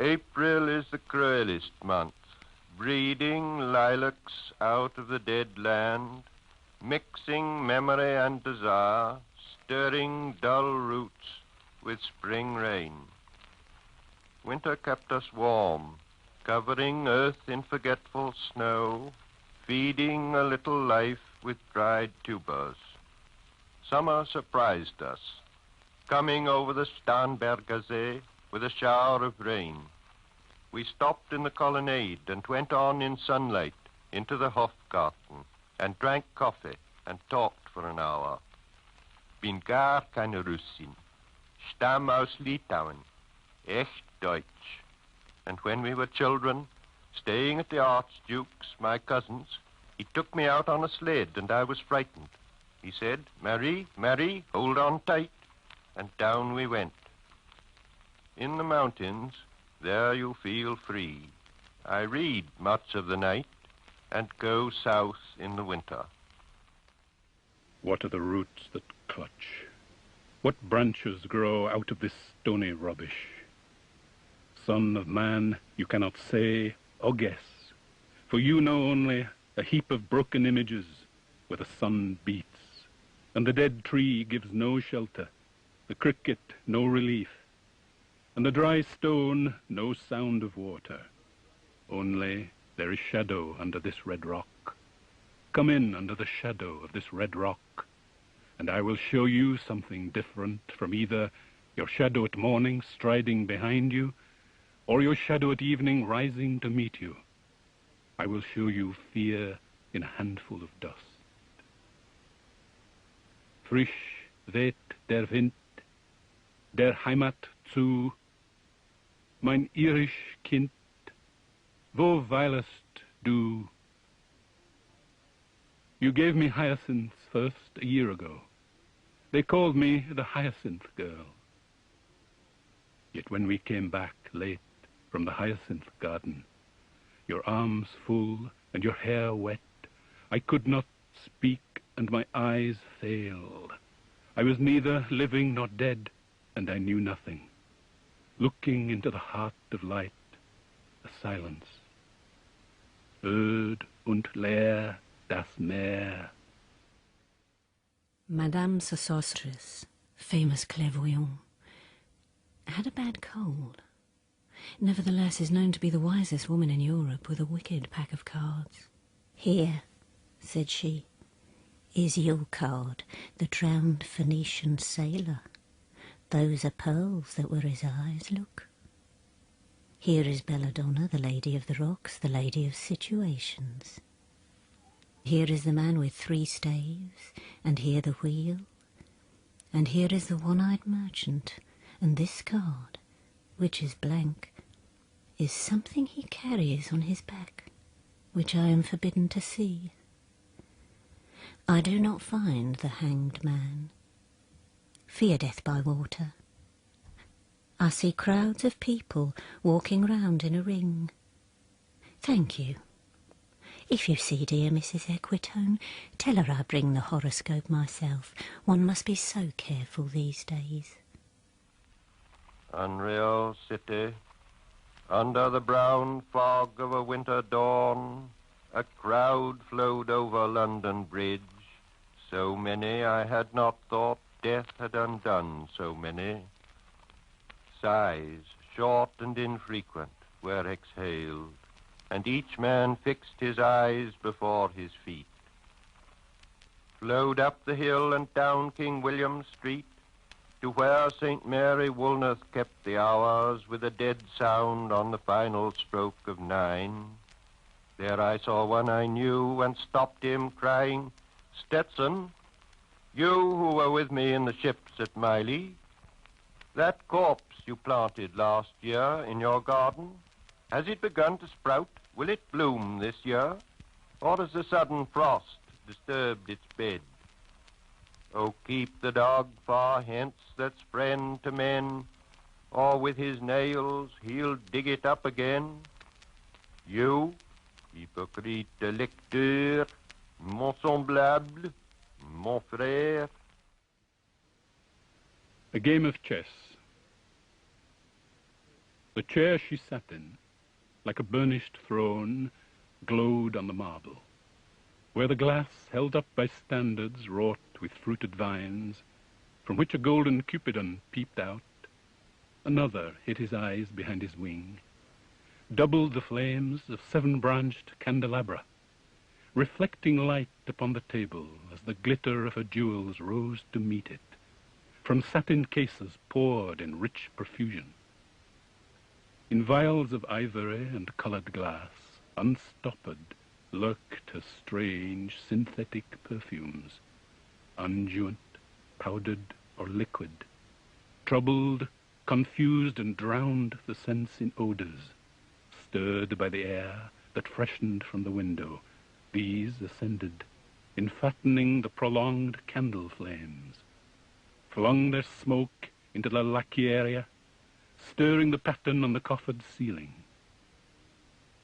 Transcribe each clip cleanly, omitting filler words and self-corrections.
April is the cruellest month, breeding lilacs out of the dead land, mixing memory and desire, stirring dull roots with spring rain. Winter kept us warm, covering earth in forgetful snow, feeding a little life with dried tubers. Summer surprised us, coming over the Starnbergersee with a shower of rain. We stopped in the colonnade and went on in sunlight into the Hofgarten and drank coffee and talked for an hour. Bin gar keine Russin, stamm aus Litauen, echt Deutsch. And when we were children, staying at the Archduke's, my cousin's, he took me out on a sled and I was frightened. He said, Marie, Marie, hold on tight. And down we went. In the mountains, there you feel free. I read much of the night and go south in the winter. What are the roots that clutch? What branches grow out of this stony rubbish? Son of man, you cannot say or guess, for you know only a heap of broken images where the sun beats, and the dead tree gives no shelter, the cricket no relief, and the dry stone no sound of water. Only there is shadow under this red rock. Come in under the shadow of this red rock, and I will show you something different from either your shadow at morning striding behind you, or your shadow at evening rising to meet you. I will show you fear in a handful of dust. Frisch weht der Wind, der Heimat zu, mein irisch Kind, wo weilest du? You gave me hyacinths first a year ago. They called me the Hyacinth Girl. Yet when we came back late from the hyacinth garden, your arms full and your hair wet, I could not speak and my eyes failed. I was neither living nor dead, and I knew nothing. Looking into the heart of light, a silence. Öd und leer das Meer. Madame Sosostris, famous clairvoyant, had a bad cold. Nevertheless is known to be the wisest woman in Europe with a wicked pack of cards. Here, said she, is your card, the drowned Phoenician sailor. Those are pearls that were his eyes, look. Here is Belladonna, the lady of the rocks, the lady of situations. Here is the man with 3 staves, and here the wheel, and here is the one-eyed merchant, and this card, which is blank, is something he carries on his back, which I am forbidden to see. I do not find the hanged man. Fear death by water. I see crowds of people walking round in a ring. Thank you. If you see dear Mrs. Equitone, tell her I bring the horoscope myself. One must be so careful these days. Unreal city, under the brown fog of a winter dawn, a crowd flowed over London Bridge. So many I had not thought death had undone so many. Sighs, short and infrequent, were exhaled, and each man fixed his eyes before his feet. Flowed up the hill and down King William Street, to where St. Mary Woolnoth kept the hours with a dead sound on the final stroke of 9. There I saw one I knew and stopped him, crying, Stetson, you who were with me in the ships at Miley, that corpse you planted last year in your garden, has it begun to sprout? Will it bloom this year? Or has the sudden frost disturbed its bed? Oh, keep the dog far hence that's friend to men, or with his nails he'll dig it up again. You, hypocrite lecteur, mon semblable, mon frère. A game of chess. The chair she sat in, like a burnished throne, glowed on the marble, where the glass held up by standards wrought with fruited vines, from which a golden cupidon peeped out, another hid his eyes behind his wing, doubled the flames of 7-branched candelabra, reflecting light upon the table as the glitter of her jewels rose to meet it, from satin cases poured in rich profusion. In vials of ivory and colored glass, unstoppered, lurked her strange synthetic perfumes, unguent, powdered, or liquid, troubled, confused, and drowned the sense in odors, stirred by the air that freshened from the window. These ascended, enfattening the prolonged candle flames, flung their smoke into the lacqueria, stirring the pattern on the coffered ceiling.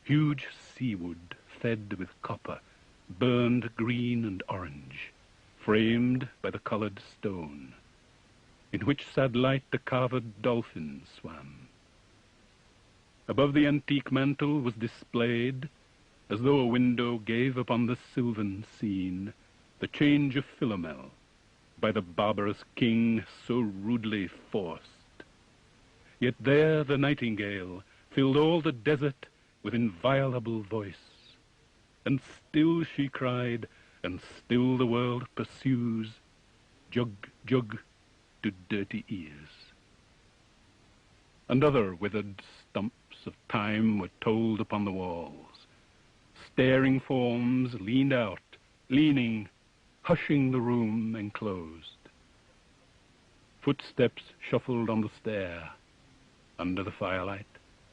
Huge seawood, fed with copper, burned green and orange, framed by the colored stone, in which sad light the carved dolphin swam. Above the antique mantel was displayed, as though a window gave upon the sylvan scene, the change of Philomel, by the barbarous king so rudely forced. Yet there the nightingale filled all the desert with inviolable voice, and still she cried, and still the world pursues, jug, jug, to dirty ears. And other withered stumps of time were told upon the walls. Staring forms leaned out, leaning, hushing the room enclosed. Footsteps shuffled on the stair. Under the firelight,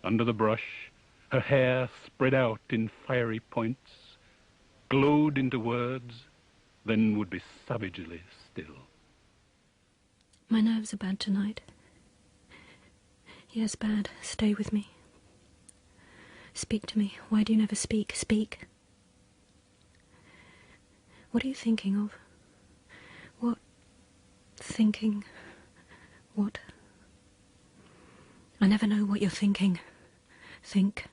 under the brush, her hair spread out in fiery points, glowed into words, then would be savagely still. My nerves are bad tonight. Yes, bad. Stay with me. Speak to me. Why do you never speak? Speak. What are you thinking of? What? Thinking? What? I never know what you're thinking. Think.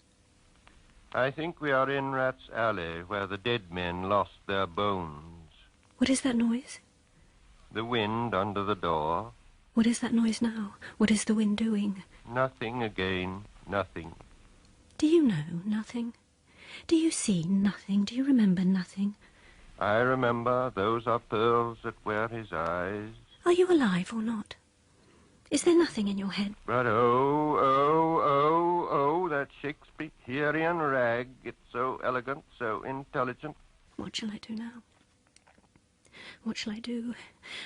I think we are in Rat's Alley, where the dead men lost their bones. What is that noise? The wind under the door. What is that noise now? What is the wind doing? Nothing again, nothing. Do you know nothing? Do you see nothing? Do you remember nothing? I remember those are pearls that wear his eyes. Are you alive or not? Is there nothing in your head? But that Shakespearean rag. It's so elegant, so intelligent. What shall I do now? What shall I do?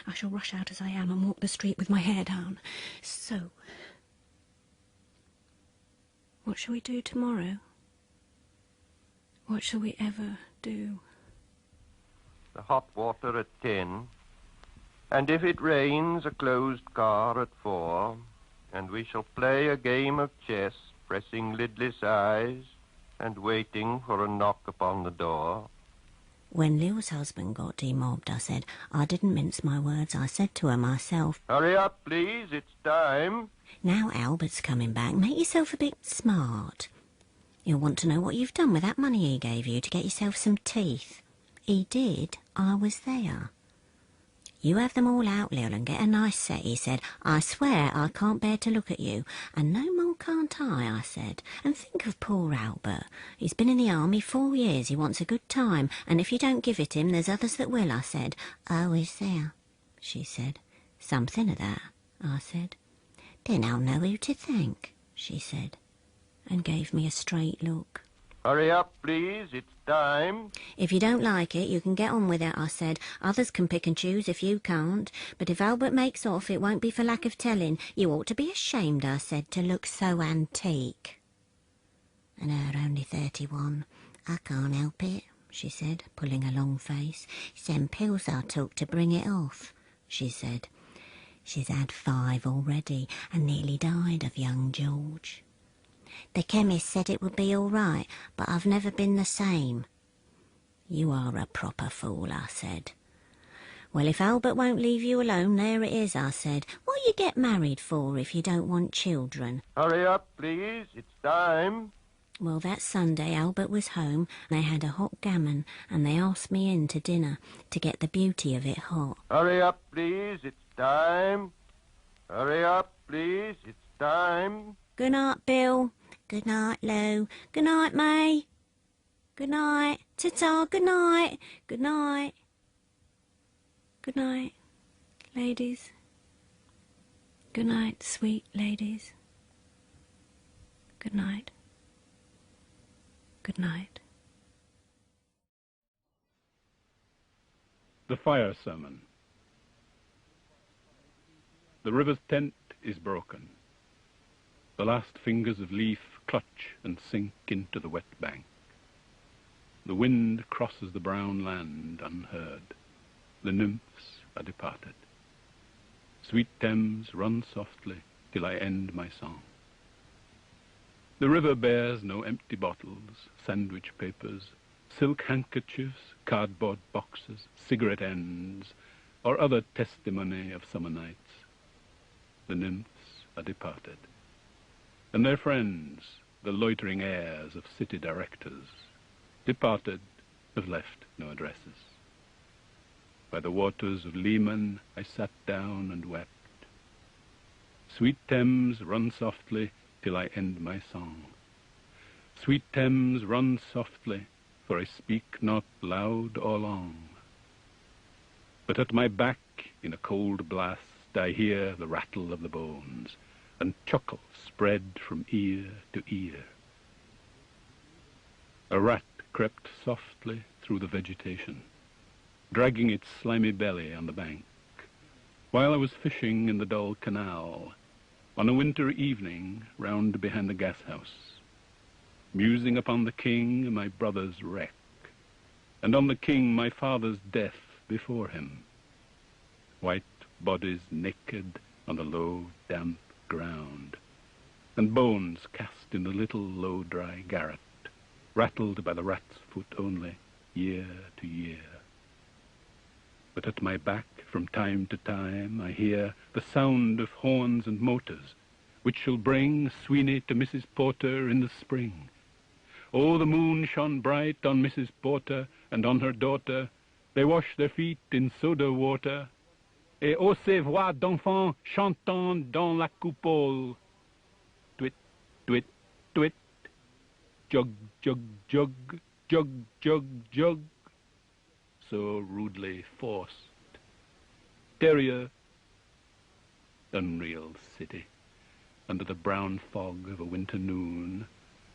I shall rush out as I am and walk the street with my hair down. So. What shall we do tomorrow? What shall we ever do? The hot water at 10. And if it rains, a closed car at 4. And we shall play a game of chess, pressing lidless eyes and waiting for a knock upon the door. When Leo's husband got demobbed, I said, I didn't mince my words. I said to her myself, Hurry up, please, it's time. Now Albert's coming back. Make yourself a bit smart. You'll want to know what you've done with that money he gave you to get yourself some teeth. He did. I was there. You have them all out, Lil, and get a nice set, he said. I swear I can't bear to look at you. And no more can't I said. And think of poor Albert. He's been in the army 4 years. He wants a good time. And if you don't give it him, there's others that will, I said. Oh, is there? She said. Something of that, I said. Then I'll know who to thank, she said, and gave me a straight look. Hurry up, please, it's time. If you don't like it, you can get on with it, I said. Others can pick and choose if you can't. But if Albert makes off, it won't be for lack of telling. You ought to be ashamed, I said, to look so antique. And her only 31. I can't help it, she said, pulling a long face. It's them pills I took to bring it off, she said. She's had 5 already and nearly died of young George. The chemist said it would be all right, but I've never been the same. You are a proper fool, I said. Well, if Albert won't leave you alone, there it is, I said. What you get married for if you don't want children? Hurry up, please. It's time. Well, that Sunday Albert was home. They had a hot gammon, and they asked me in to dinner to get the beauty of it hot. Hurry up, please. It's time. Hurry up, please. It's time. Good night, Bill. Good night, Lou. Good night, May. Good night. Ta-ta, good night. Good night. Good night, ladies. Good night, sweet ladies. Good night. Good night. The Fire Sermon. The river's tent is broken. The last fingers of leaf clutch and sink into the wet bank. The wind crosses the brown land unheard. The nymphs are departed. Sweet Thames, run softly till I end my song. The river bears no empty bottles, sandwich papers, silk handkerchiefs, cardboard boxes, cigarette ends, or other testimony of summer nights. The nymphs are departed. And their friends, the loitering heirs of city directors, departed, have left no addresses. By the waters of Leman I sat down and wept. Sweet Thames, run softly till I end my song. Sweet Thames, run softly, for I speak not loud or long. But at my back, in a cold blast, I hear the rattle of the bones, and chuckle spread from ear to ear. A rat crept softly through the vegetation, dragging its slimy belly on the bank, while I was fishing in the dull canal, on a winter evening round behind the gas-house, musing upon the king my brother's wreck, and on the king my father's death before him. White bodies naked on the low, damp ground, and bones cast in the little low, dry garret, rattled by the rat's foot only, year to year. But at my back, from time to time, I hear the sound of horns and motors, which shall bring Sweeney to Mrs. Porter in the spring. Oh, the moon shone bright on Mrs. Porter and on her daughter. They wash their feet in soda water. Et oh, ces voix d'enfants chantant dans la coupole. Twit, twit, twit. Jug, jug, jug, jug, jug, jug. So rudely forced. Terrier, unreal city, under the brown fog of a winter noon,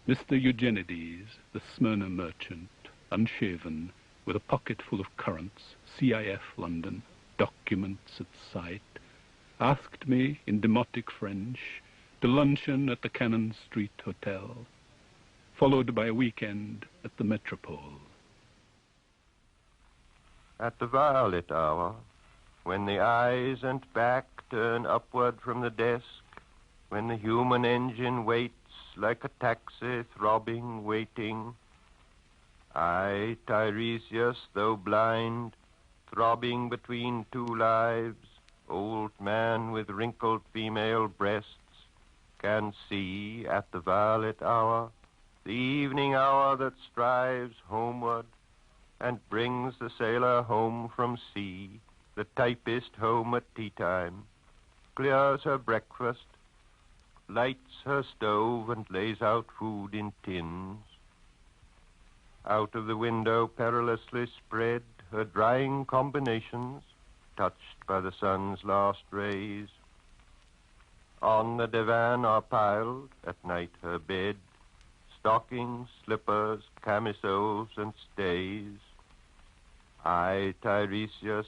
Mr. Eugenides, the Smyrna merchant, unshaven, with a pocket full of currants, CIF London, documents at sight, asked me in demotic French to luncheon at the Cannon Street Hotel, followed by a weekend at the Metropole. At the violet hour, when the eyes and back turn upward from the desk, when the human engine waits like a taxi throbbing, waiting, I, Tiresias, though blind, throbbing between two lives, old man with wrinkled female breasts, can see at the violet hour, the evening hour that strives homeward and brings the sailor home from sea, the typist home at tea time, clears her breakfast, lights her stove and lays out food in tins. Out of the window perilously spread her drying combinations, touched by the sun's last rays. On the divan are piled, at night her bed, stockings, slippers, camisoles, and stays. I, Tiresias,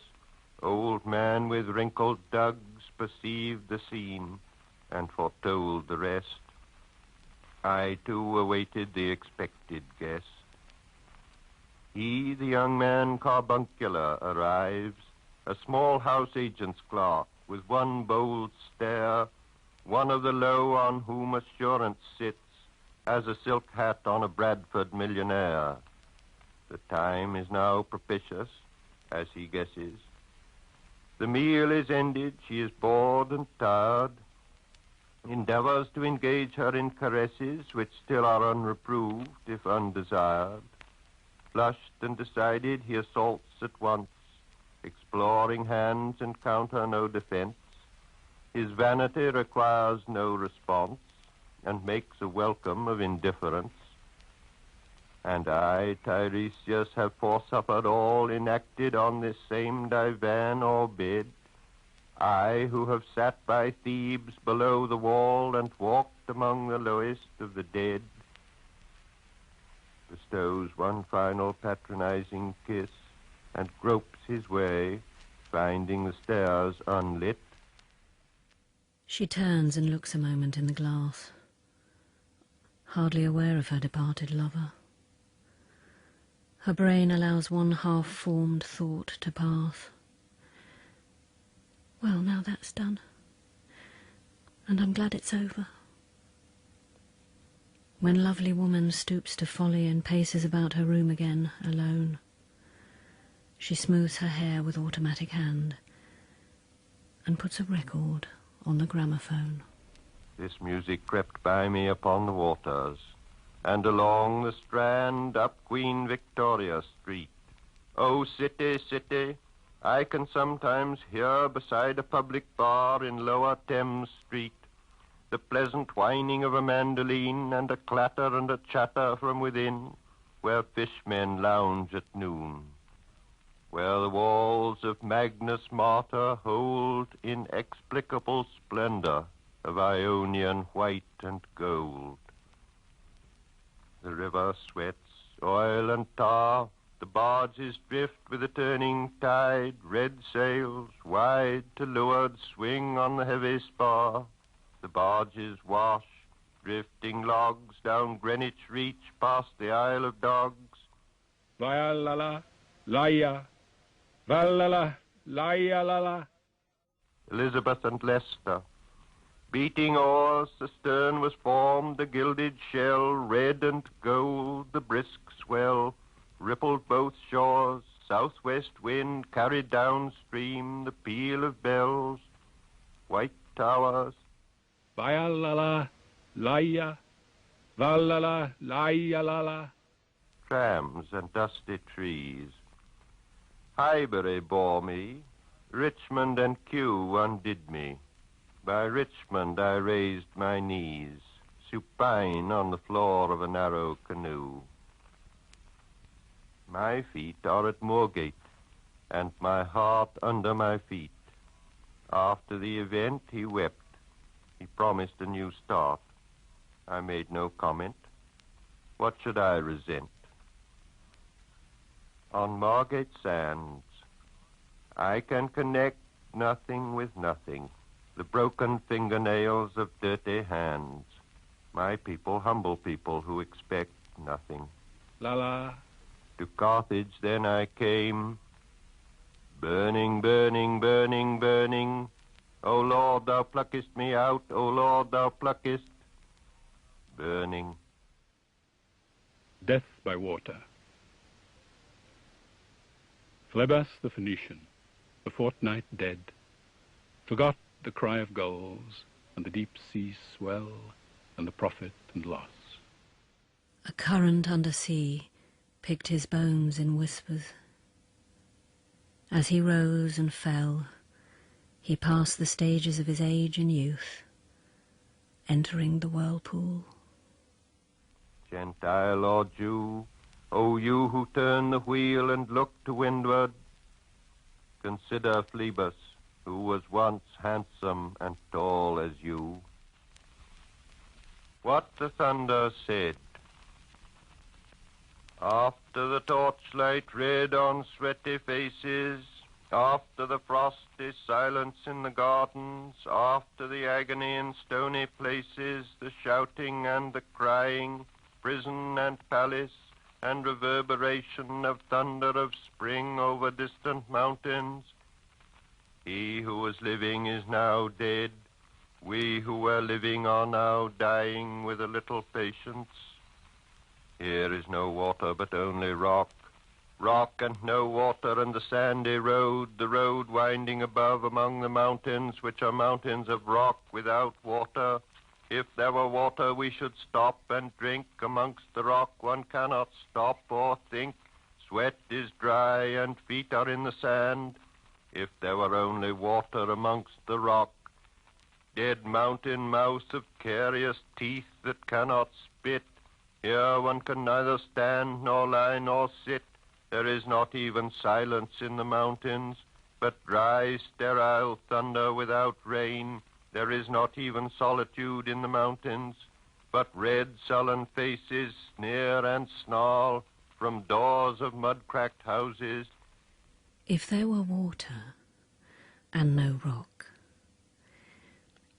old man with wrinkled dugs, perceived the scene and foretold the rest. I, too, awaited the expected guest. He, the young man carbuncular, arrives, a small house agent's clerk, with one bold stare, one of the low on whom assurance sits, as a silk hat on a Bradford millionaire. The time is now propitious, as he guesses. The meal is ended, she is bored and tired, endeavors to engage her in caresses which still are unreproved, if undesired. Flushed and decided, he assaults at once. Exploring hands encounter no defense. His vanity requires no response, and makes a welcome of indifference. And I, Tiresias, have forsuffered all enacted on this same divan or bed. I, who have sat by Thebes below the wall and walked among the lowest of the dead, bestows one final patronizing kiss and gropes his way, finding the stairs unlit. She turns and looks a moment in the glass, hardly aware of her departed lover. Her brain allows one half-formed thought to pass. Well, now that's done, and I'm glad it's over. When lovely woman stoops to folly and paces about her room again, alone, she smooths her hair with automatic hand and puts a record on the gramophone. This music crept by me upon the waters, and along the Strand up Queen Victoria Street. Oh, city, city, I can sometimes hear beside a public bar in Lower Thames Street the pleasant whining of a mandolin and a clatter and a chatter from within, where fishmen lounge at noon, where the walls of Magnus Martyr hold inexplicable splendor of Ionian white and gold. The river sweats, oil and tar, the barges drift with the turning tide, red sails, wide to leeward, swing on the heavy spar. The barges wash, drifting logs down Greenwich Reach past the Isle of Dogs. Vayalala, Laya, Valala, Laya, Lala. Elizabeth and Leicester. Beating oars, the stern was formed, the gilded shell, red and gold, the brisk swell, rippled both shores, southwest wind carried downstream the peal of bells, white towers. Vayalala, Laya, Valala, Laya, Lala. Trams and dusty trees. Highbury bore me, Richmond and Kew undid me. By Richmond I raised my knees, supine on the floor of a narrow canoe. My feet are at Moorgate, and my heart under my feet. After the event he wept. He promised a new start. I made no comment. What should I resent? On Margate sands, I can connect nothing with nothing. The broken fingernails of dirty hands. My people, humble people who expect nothing. Lala. To Carthage then I came, burning, burning, burning, burning. O Lord, thou pluckest me out, O Lord, thou pluckest. Burning. Death by water. Phlebas the Phoenician, a fortnight dead, forgot the cry of gulls and the deep sea swell and the profit and loss. A current under sea picked his bones in whispers. As he rose and fell, he passed the stages of his age and youth, entering the whirlpool. Gentile or Jew, O you who turn the wheel and look to windward, consider Phlebas, who was once handsome and tall as you. What the thunder said. After the torchlight red on sweaty faces, after the frosty silence in the gardens, after the agony in stony places, the shouting and the crying, prison and palace, and reverberation of thunder of spring over distant mountains, he who was living is now dead. We who were living are now dying with a little patience. Here is no water but only rock, Rock and no water and the sandy road, the road winding above among the mountains, which are mountains of rock without water. If there were water, we should stop and drink. Amongst the rock one cannot stop or think. Sweat is dry and feet are in the sand. If there were only water amongst the rock. Dead mountain mouse of carious teeth that cannot spit. Here one can neither stand nor lie nor sit. There is not even silence in the mountains, but dry, sterile thunder without rain. There is not even solitude in the mountains, but red, sullen faces sneer and snarl from doors of mud-cracked houses. If there were water and no rock,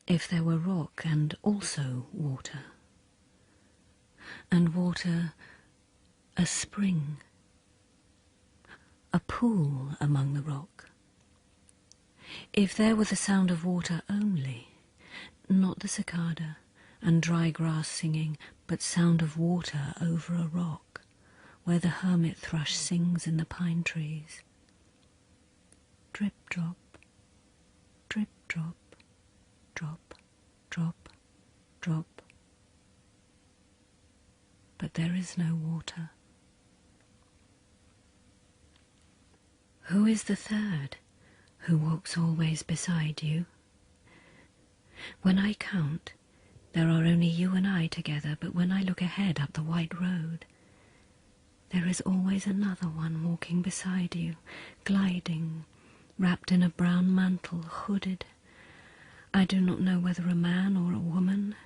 if there were rock and also water, and water a spring, a pool among the rock, if there were the sound of water only, not the cicada and dry grass singing, but sound of water over a rock, where the hermit thrush sings in the pine trees. Drip, drop, drip, drop, drop, drop, drop. But there is no water. Who is the third, who walks always beside you? When I count, there are only you and I together, but when I look ahead up the white road, there is always another one walking beside you, gliding, wrapped in a brown mantle, hooded. I do not know whether a man or a woman,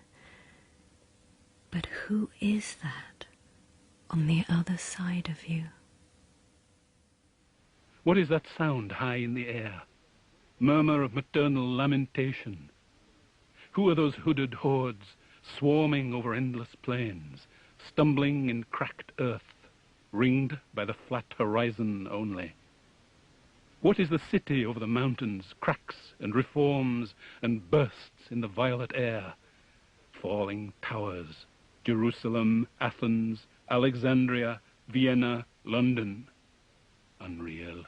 but who is that on the other side of you? What is that sound high in the air? Murmur of maternal lamentation. Who are those hooded hordes swarming over endless plains, stumbling in cracked earth, ringed by the flat horizon only? What is the city over the mountains, cracks and reforms and bursts in the violet air? Falling towers, Jerusalem, Athens, Alexandria, Vienna, London. Unreal.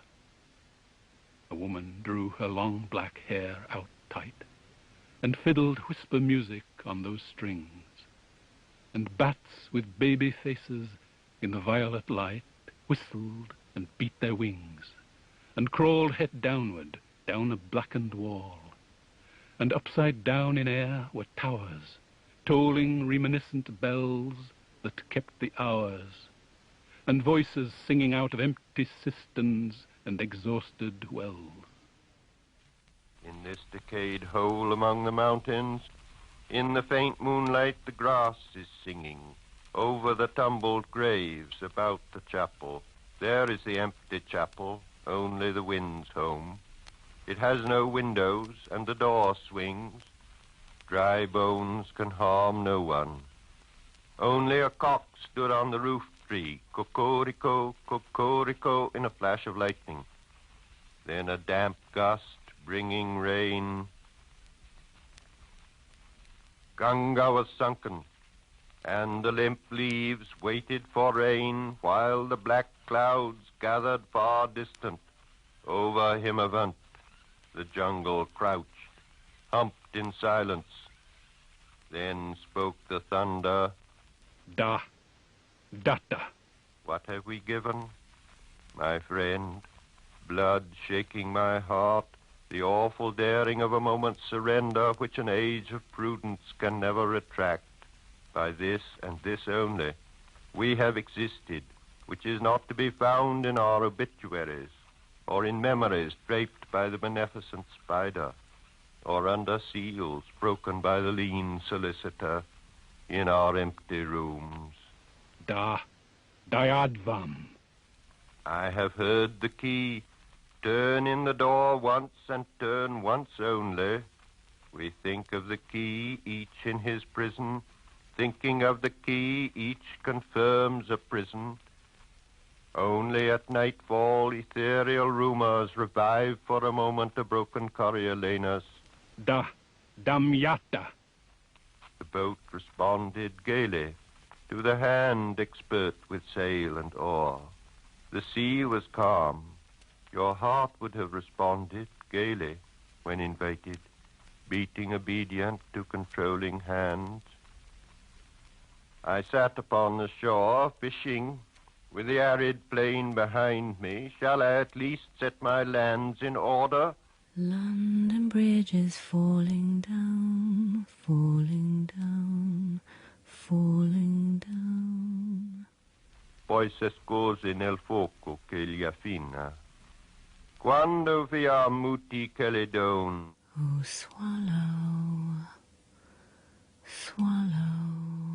A woman drew her long black hair out tight and fiddled whisper music on those strings, and bats with baby faces in the violet light whistled and beat their wings, and crawled head downward down a blackened wall, and upside down in air were towers, tolling reminiscent bells that kept the hours, and voices singing out of empty cisterns and exhausted wells. In this decayed hole among the mountains, in the faint moonlight the grass is singing over the tumbled graves about the chapel. There is the empty chapel, only the wind's home. It has no windows and the door swings. Dry bones can harm no one. Only a cock stood on the roof tree, cocorico, cocorico, in a flash of lightning. Then a damp gust bringing rain. Ganga was sunken, and the limp leaves waited for rain, while the black clouds gathered far distant. Over Himavant, the jungle crouched, humped in silence. Then spoke the thunder. Da, datta. What have we given, my friend? Blood shaking my heart, the awful daring of a moment's surrender which an age of prudence can never retract. By this and this only, we have existed, which is not to be found in our obituaries, or in memories draped by the beneficent spider, or under seals broken by the lean solicitor, in our empty rooms. Da, dayadvam. I have heard the key turn in the door once and turn once only. We think of the key, each in his prison. Thinking of the key, each confirms a prison. Only at nightfall, ethereal rumors revive for a moment a broken Coriolanus. Da, damyata. The boat responded gaily to the hand expert with sail and oar. The sea was calm. Your heart would have responded gaily when invited, beating obedient to controlling hands. I sat upon the shore, fishing, with the arid plain behind me. Shall I at least set my lands in order? London Bridge is falling down, falling down, falling down. Poi s'escose nel fuoco che gli affina. Quando via muti Caledon. Oh, swallow, swallow.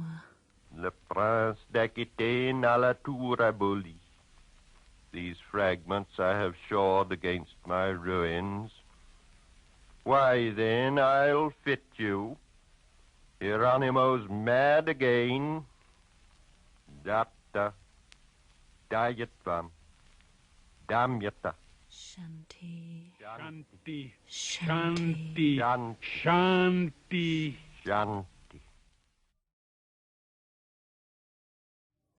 Le prince d'Aquitaine à la tour abolie. These fragments I have shored against my ruins. Why, then, I'll fit you. Hieronymo's mad again. Datta, dayatvam, damyata. Shantih, Shantih, Shantih. Shantih, Shantih. Shantih.